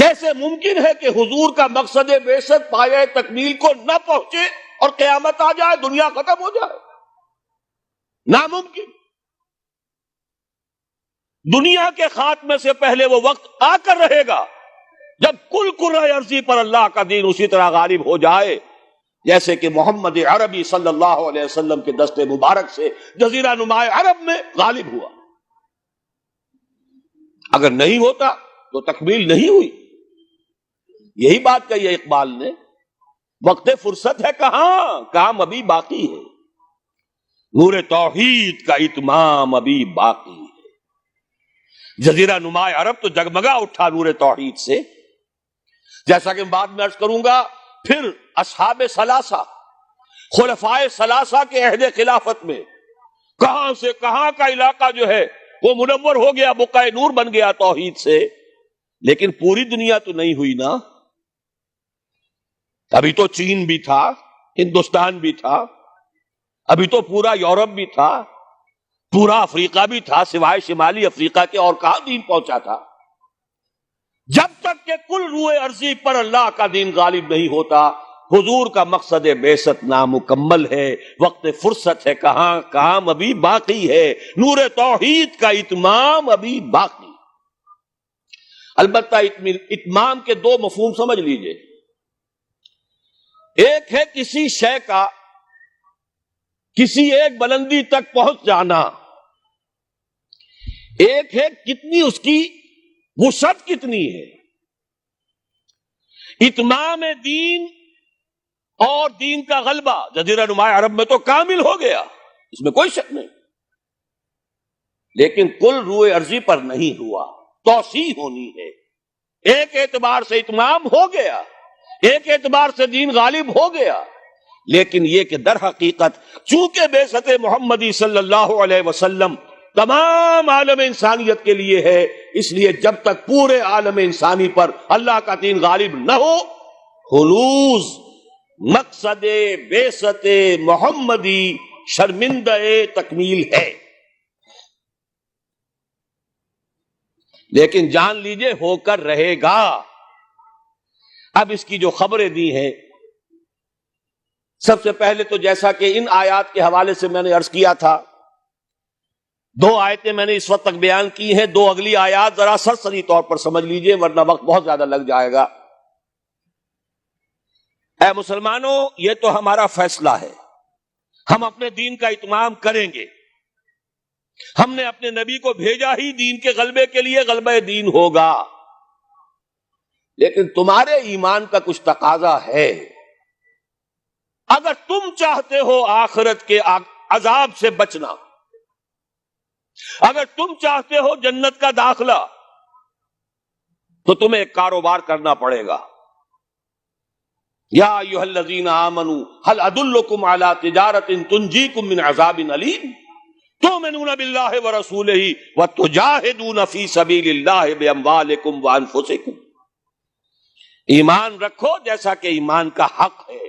کیسے ممکن ہے کہ حضور کا مقصد بعثت پایہ تکمیل کو نہ پہنچے اور قیامت آ جائے، دنیا ختم ہو جائے؟ ناممکن۔ دنیا کے خاتمے سے پہلے وہ وقت آ کر رہے گا جب کل کرۂ ارضی پر اللہ کا دین اسی طرح غالب ہو جائے جیسے کہ محمد عربی صلی اللہ علیہ وسلم کے دست مبارک سے جزیرہ نما عرب میں غالب ہوا۔ اگر نہیں ہوتا تو تکمیل نہیں ہوئی۔ یہی بات کہی ہے اقبال نے، وقت فرصت ہے کہاں، کام ابھی باقی ہے، نور توحید کا اتمام ابھی باقی ہے۔ جزیرہ نما عرب تو جگمگا اٹھا نور توحید سے، جیسا کہ بعد میں عرض کروں گا۔ پھر اصحاب ثلاثہ، خلفائے ثلاثہ کے عہد خلافت میں کہاں سے کہاں کا علاقہ جو ہے وہ منور ہو گیا، بقعہ نور بن گیا توحید سے۔ لیکن پوری دنیا تو نہیں ہوئی نا، ابھی تو چین بھی تھا، ہندوستان بھی تھا، ابھی تو پورا یورپ بھی تھا، پورا افریقہ بھی تھا، سوائے شمالی افریقہ کے اور کہاں دین پہنچا تھا؟ جب تک کہ کل روئے ارضی پر اللہ کا دین غالب نہیں ہوتا، حضور کا مقصد بعثت نامکمل ہے، وقت فرصت ہے کہاں، کام ابھی باقی ہے، نور توحید کا اتمام ابھی باقی۔ البتہ اتمام کے دو مفہوم سمجھ لیجئے۔ ایک ہے کسی شے کا کسی ایک بلندی تک پہنچ جانا، ایک ہے کتنی اس کی وسعت کتنی ہے۔ اتمام دین اور دین کا غلبہ جزیرہ نما عرب میں تو کامل ہو گیا، اس میں کوئی شک نہیں، لیکن کل روئے ارضی پر نہیں ہوا، توسیع ہونی ہے۔ ایک اعتبار سے اتمام ہو گیا، ایک اعتبار سے دین غالب ہو گیا، لیکن یہ کہ در حقیقت چونکہ بعثت محمدی صلی اللہ علیہ وسلم تمام عالم انسانیت کے لیے ہے، اس لیے جب تک پورے عالم انسانی پر اللہ کا دین غالب نہ ہو، خلوص مقصد بعثت محمدی شرمندہ تکمیل ہے۔ لیکن جان لیجئے ہو کر رہے گا۔ اب اس کی جو خبریں دی ہیں، سب سے پہلے تو جیسا کہ ان آیات کے حوالے سے میں نے عرض کیا تھا، دو آیتیں میں نے اس وقت تک بیان کی ہیں، دو اگلی آیات ذرا سرسری طور پر سمجھ لیجئے ورنہ وقت بہت زیادہ لگ جائے گا۔ اے مسلمانوں، یہ تو ہمارا فیصلہ ہے، ہم اپنے دین کا اتمام کریں گے، ہم نے اپنے نبی کو بھیجا ہی دین کے غلبے کے لیے، غلبہ دین ہوگا، لیکن تمہارے ایمان کا کچھ تقاضا ہے۔ اگر تم چاہتے ہو آخرت کے عذاب سے بچنا، اگر تم چاہتے ہو جنت کا داخلہ، تو تمہیں ایک کاروبار کرنا پڑے گا۔ یا ایھا الذین آمنوا هل ادلکم علی تجارۃ تنجیکم من عذاب علیم تؤمنون باللہ ورسولہ وتجاہدون فی سبیل اللہ باموالکم وانفسکم۔ ایمان رکھو جیسا کہ ایمان کا حق ہے،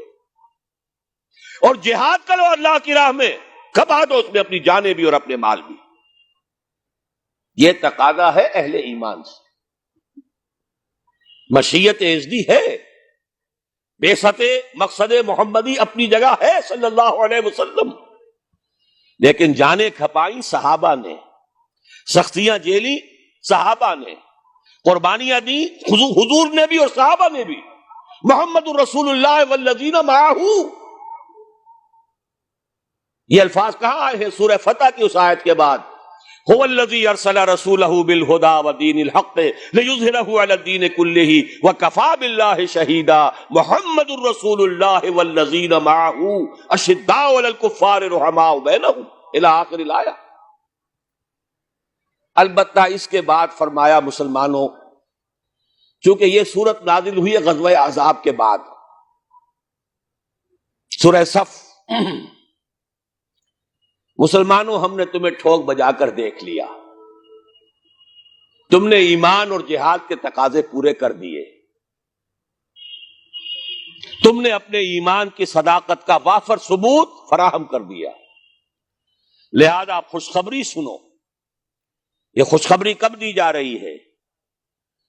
اور جہاد کرو اللہ کی راہ میں، کھپا دو اس میں اپنی جانیں بھی اور اپنے مال بھی۔ یہ تقاضا ہے اہل ایمان سے۔ مشیت ازدی ہے، بعثت مقصد محمدی اپنی جگہ ہے صلی اللہ علیہ وسلم، لیکن جانیں کھپائیں صحابہ نے، سختیاں جھیلی صحابہ نے، قربانیاں دی حضور نے بھی اور صحابہ نے بھی۔ محمد الرسول اللہ والذین معہ، یہ الفاظ کہاں آئے ہیں؟ سورہ فتح کی اس آیت کے بعد، هو الذی ارسل رسولہ بالہدی ودین الحق لیظہرہ علی الدین کلہ وکفی باللہ شہیدا محمد الرسول اللہ والذین معہ اشداء علی الکفار رحماء بینہم الی آخر الآیہ۔ البتہ اس کے بعد فرمایا مسلمانوں، چونکہ یہ سورت نازل ہوئی ہے غزوہ احزاب کے بعد، سورہ صف، مسلمانوں ہم نے تمہیں ٹھوک بجا کر دیکھ لیا، تم نے ایمان اور جہاد کے تقاضے پورے کر دیے، تم نے اپنے ایمان کی صداقت کا وافر ثبوت فراہم کر دیا، لہذا خوشخبری سنو۔ یہ خوشخبری کب دی جا رہی ہے؟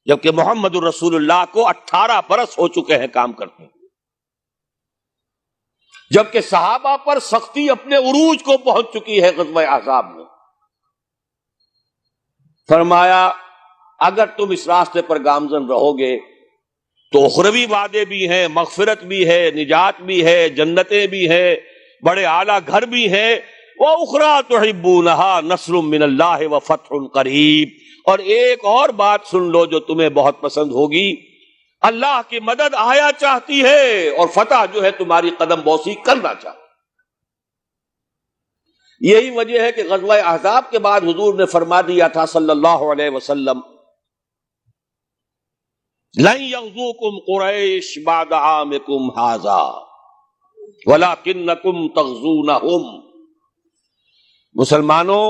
جبکہ محمد الرسول اللہ کو 18 برس ہو چکے ہیں کام کرتے ہیں، جبکہ صحابہ پر سختی اپنے عروج کو پہنچ چکی ہے غزوہ احزاب میں۔ فرمایا اگر تم اس راستے پر گامزن رہو گے تو اخروی وعدے بھی ہیں، مغفرت بھی ہے، نجات بھی ہے، جنتیں بھی ہیں، بڑے اعلیٰ گھر بھی ہیں، وَأُخْرَىٰ تُحِبُّونَهَا نَصْرٌ مِّنَ اللَّهِ وَفَتْحٌ قَرِيبٌ، اور ایک اور بات سن لو جو تمہیں بہت پسند ہوگی، اللہ کی مدد آیا چاہتی ہے اور فتح جو ہے تمہاری قدم بوسی کرنا چاہتی۔ یہی وجہ ہے کہ غزوہ احزاب کے بعد حضور نے فرما دیا تھا صلی اللہ علیہ وسلم، لن یغزوکم قریش بعد عامکم ھذا ولکنکم تغزونہم، مسلمانوں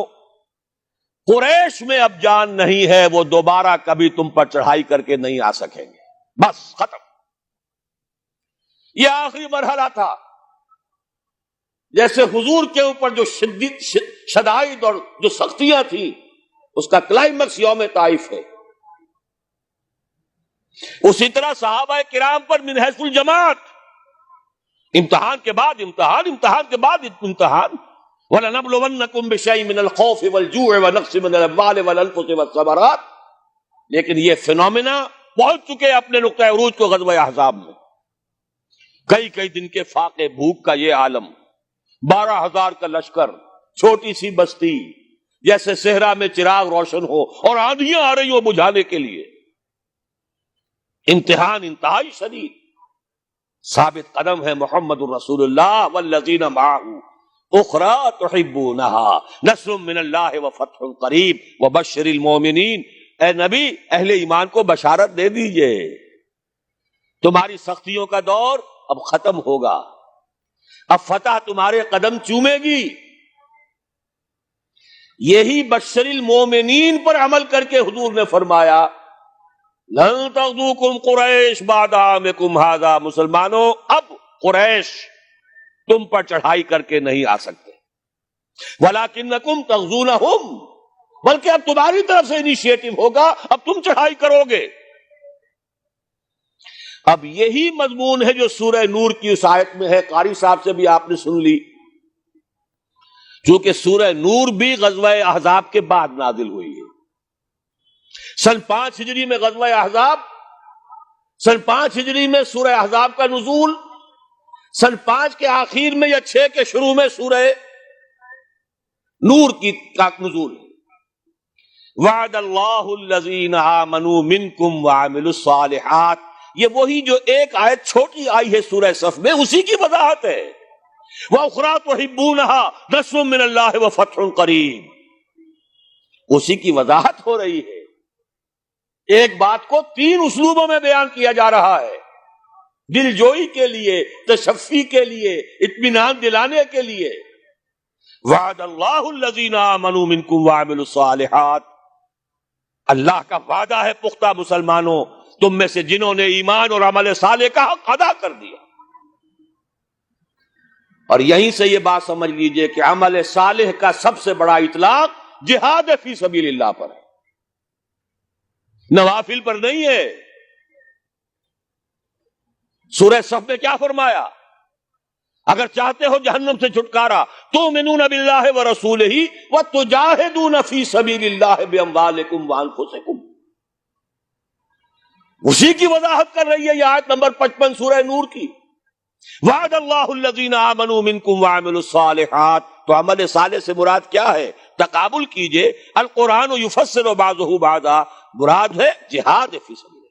قریش میں اب جان نہیں ہے، وہ دوبارہ کبھی تم پر چڑھائی کر کے نہیں آ سکیں گے، بس ختم۔ یہ آخری مرحلہ تھا، جیسے حضور کے اوپر جو شدائد اور جو سختیاں تھیں اس کا کلائمیکس یوم طائف ہے، اسی طرح صحابہ کرام پر من حیث الجماعت امتحان کے بعد امتحان، امتحان کے بعد امتحان، وَلَنَبْلُوَنَّكُمْ بِشَيْءٍ مِّنَ الْخَوْفِ وَالْجُوعِ وَنَقْصٍ مِّنَ الْأَمْوَالِ وَالْأَنفُسِ وَالثَّمَرَاتِ، لیکن یہ فنومینا پہنچ چکے اپنے نقطہ عروج کو غزوہ احزاب میں۔ کئی دن کے فاقے بھوک کا یہ عالم، 12,000 کا لشکر، چھوٹی سی بستی، جیسے صحرا میں چراغ روشن ہو اور آندھیاں آ رہی ہو بجھانے کے لیے، امتحان انتہائی شدید۔ ثابت قدم ہے محمد الرسول اللہ والذین معہ، اخری تحبونها نصر من اللہ وفتح قریب وبشر المومنین، اے نبی اہل ایمان کو بشارت دے دیجئے، تمہاری سختیوں کا دور اب ختم ہوگا، اب فتح تمہارے قدم چومے گی۔ یہی بشر المومنین پر عمل کر کے حضور نے فرمایا لن تغزوکم قریش بعد عامکم ھذا، مسلمانوں اب قریش تم پر چڑھائی کر کے نہیں آ سکتے، وَلَكِنَّكُمْ تَغْزُونَهُمْ، بلکہ اب تمہاری طرف سے انیشیٹو ہوگا، اب تم چڑھائی کرو گے۔ اب یہی مضمون ہے جو سورہ نور کی اس آیت میں ہے، قاری صاحب سے بھی آپ نے سن لی، چونکہ سورہ نور بھی غزوہ احزاب کے بعد نازل ہوئی ہے۔ سن 5 ہجری میں غزوہ احزاب، سن 5 ہجری میں سورہ احزاب کا نزول، سن 5 کے آخر میں یا 6 کے شروع میں سورہ نور کی کا نزول ہے۔ وعد اللہ الذین آمنوا منکم وعملوا الصالحات، یہ وہی جو ایک آیت چھوٹی آئی ہے سورہ صف میں، اسی کی وضاحت ہے۔ وَأُخْرَىٰ تُحِبُّونَهَا نَصْرٌ مِّنَ اللَّهِ وَفَتْحٌ قَرِيبٌ، اسی کی وضاحت ہو رہی ہے۔ ایک بات کو 3 اسلوبوں میں بیان کیا جا رہا ہے، دل جوئی کے لیے، تشفی کے لیے، اطمینان دلانے کے لیے۔ وعد اللہ الذین آمنوا منکم وعملوا الصالحات، اللہ کا وعدہ ہے پختہ مسلمانوں تم میں سے جنہوں نے ایمان اور عمل صالح کا حق ادا کر دیا۔ اور یہیں سے یہ بات سمجھ لیجئے کہ عمل صالح کا سب سے بڑا اطلاق جہاد فی سبیل اللہ پر ہے، نوافل پر نہیں ہے۔ سورہ صف میں کیا فرمایا؟ اگر چاہتے ہو جہنم سے چھٹکارا تؤمنون باللہ ورسولہ وتجاہدون فی سبیل اللہ باموالکم وانفسکم، اسی کی وضاحت کر رہی ہے یہ آیت نمبر 55 سورہ نور کی۔ وعد اللہ الذین آمنوا منکم وعملوا الصالحات، تو عمل صالح سے مراد کیا ہے؟ تقابل کیجئے، القرآن یفسر بعضہ بعضا، مراد ہے جہاد فی سبیل اللہ۔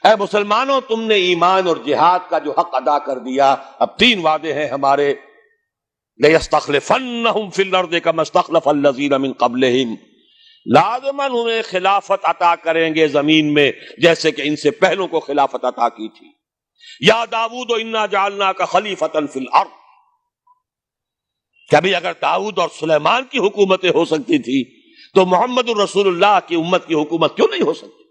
اے مسلمانوں تم نے ایمان اور جہاد کا جو حق ادا کر دیا، اب 3 وعدے ہیں ہمارے، لَيَسْتَخْلِفَنَّهُمْ فِي الْأَرْضِ كَمَا اسْتَخْلَفَ الَّذِينَ مِنْ قَبْلِهِمْ، لازماً انہیں خلافت عطا کریں گے زمین میں جیسے کہ ان سے پہلوں کو خلافت عطا کی تھی۔ یا داؤد انا جعلناک خلیفۃ فی الارض، کبھی اگر داؤد اور سلیمان کی حکومتیں ہو سکتی تھی تو محمد الرسول اللہ کی امت کی حکومت کیوں نہیں ہو سکتی؟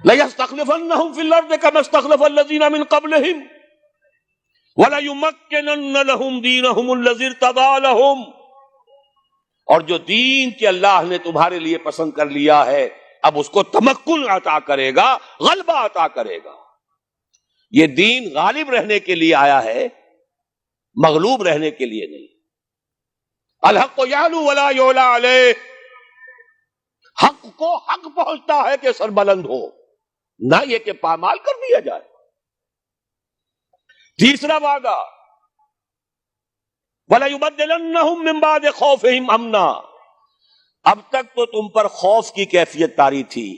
لَيَسْتَخْلِفَنَّهُمْ فِي الْأَرْضِ كَمَا اسْتَخْلَفَ الَّذِينَ مِنْ قَبْلِهِمْ وَلَيُمَكِّنَنَّ لَهُمْ دِينَهُمُ الَّذِي ارْتَضَىٰ لَهُمْ، اور جو دین کے اللہ نے تمہارے لیے پسند کر لیا ہے اب اس کو تمکن عطا کرے گا، غلبہ عطا کرے گا۔ یہ دین غالب رہنے کے لیے آیا ہے، مغلوب رہنے کے لیے نہیں۔ الحق یعلو ولا یعلی علیہ، حق کو حق پہنچتا ہے کہ سربلند ہو، نہ یہ کہ پامال کر دیا جائے۔ تیسرا وعدہ وَلَيُبَدِّلَنَّهُم مِّن بَعْدِ خَوْفِهِمْ أَمْنًا، اب تک تو تم پر خوف کی کیفیت طاری تھی،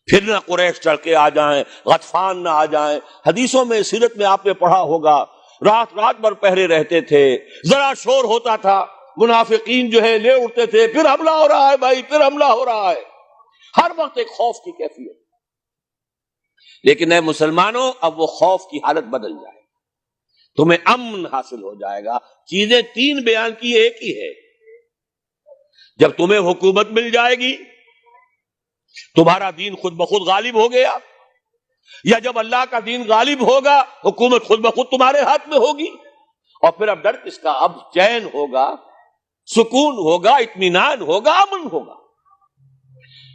پھر نہ قریش چڑھ کے آ جائیں، غطفان نہ آ جائیں۔ حدیثوں میں، سیرت میں آپ نے پڑھا ہوگا، رات رات بھر پہرے رہتے تھے، ذرا شور ہوتا تھا منافقین جو ہے لے اٹھتے تھے، پھر حملہ ہو رہا ہے بھائی، پھر حملہ ہو رہا ہے، ہر وقت ایک خوف کی کیفیت۔ لیکن اے مسلمانوں، اب وہ خوف کی حالت بدل جائے، تمہیں امن حاصل ہو جائے گا۔ چیزیں تین بیان کی، ایک ہی ہے۔ جب تمہیں حکومت مل جائے گی، تمہارا دین خود بخود غالب ہو گیا، یا جب اللہ کا دین غالب ہوگا حکومت خود بخود تمہارے ہاتھ میں ہوگی، اور پھر اب ڈر کس کا؟ اب چین ہوگا، سکون ہوگا، اطمینان ہوگا، امن ہوگا۔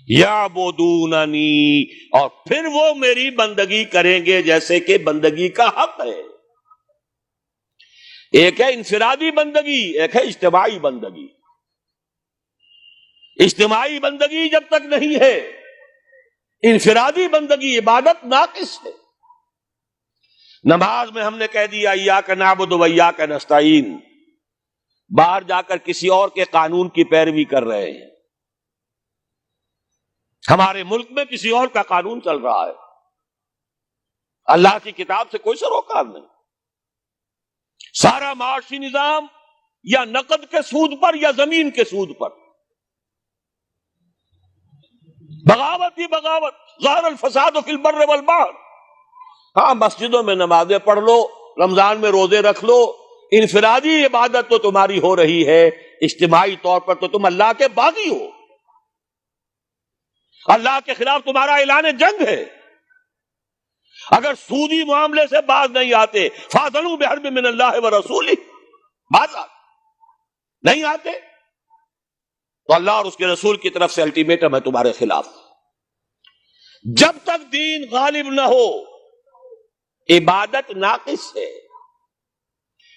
یعبدوننی، اور پھر وہ میری بندگی کریں گے جیسے کہ بندگی کا حق ہے۔ ایک ہے انفرادی بندگی، ایک ہے اجتماعی بندگی۔ اجتماعی بندگی جب تک نہیں ہے، انفرادی بندگی عبادت ناقص ہے۔ نماز میں ہم نے کہہ دیا ایاک نعبد و ایاک نستعین، باہر جا کر کسی اور کے قانون کی پیروی کر رہے ہیں۔ ہمارے ملک میں کسی اور کا قانون چل رہا ہے، اللہ کی کتاب سے کوئی سروکار نہیں۔ سارا معاشی نظام یا نقد کے سود پر یا زمین کے سود پر، بغاوت ہی بغاوت، ظہر الفساد فی البر والبحر۔ ہاں، مسجدوں میں نمازیں پڑھ لو، رمضان میں روزے رکھ لو، انفرادی عبادت تو تمہاری ہو رہی ہے، اجتماعی طور پر تو تم اللہ کے باغی ہو، اللہ کے خلاف تمہارا اعلان جنگ ہے۔ اگر سودی معاملے سے باز نہیں آتے، فاذنوا بحرب من اللہ ورسولہ، باز نہیں آتے تو اللہ اور اس کے رسول کی طرف سے الٹیمیٹم ہے تمہارے خلاف۔ جب تک دین غالب نہ ہو، عبادت ناقص ہے۔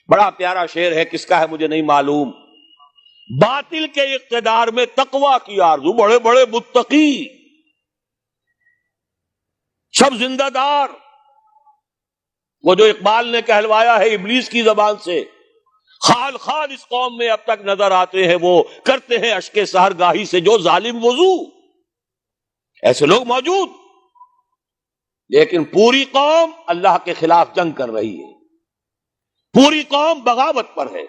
بڑا پیارا شعر ہے، کس کا ہے مجھے نہیں معلوم، باطل کے اقتدار میں تقویٰ کی آرزو، بڑے بڑے متقی سب زندہ دار، وہ جو اقبال نے کہلوایا ہے ابلیس کی زبان سے، خال خال اس قوم میں اب تک نظر آتے ہیں، وہ کرتے ہیں اشک سحر گاہی سے جو ظالم وضو۔ ایسے لوگ موجود، لیکن پوری قوم اللہ کے خلاف جنگ کر رہی ہے، پوری قوم بغاوت پر ہے،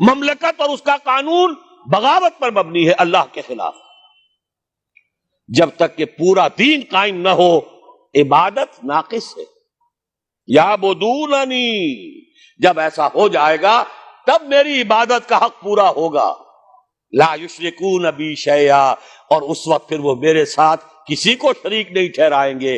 مملکت اور اس کا قانون بغاوت پر مبنی ہے اللہ کے خلاف۔ جب تک کہ پورا دین قائم نہ ہو، عبادت ناقص ہے۔ یعبدوننی، جب ایسا ہو جائے گا تب میری عبادت کا حق پورا ہوگا۔ لا یشرکون بی شیئا، اور اس وقت پھر وہ میرے ساتھ کسی کو شریک نہیں ٹھہرائیں گے۔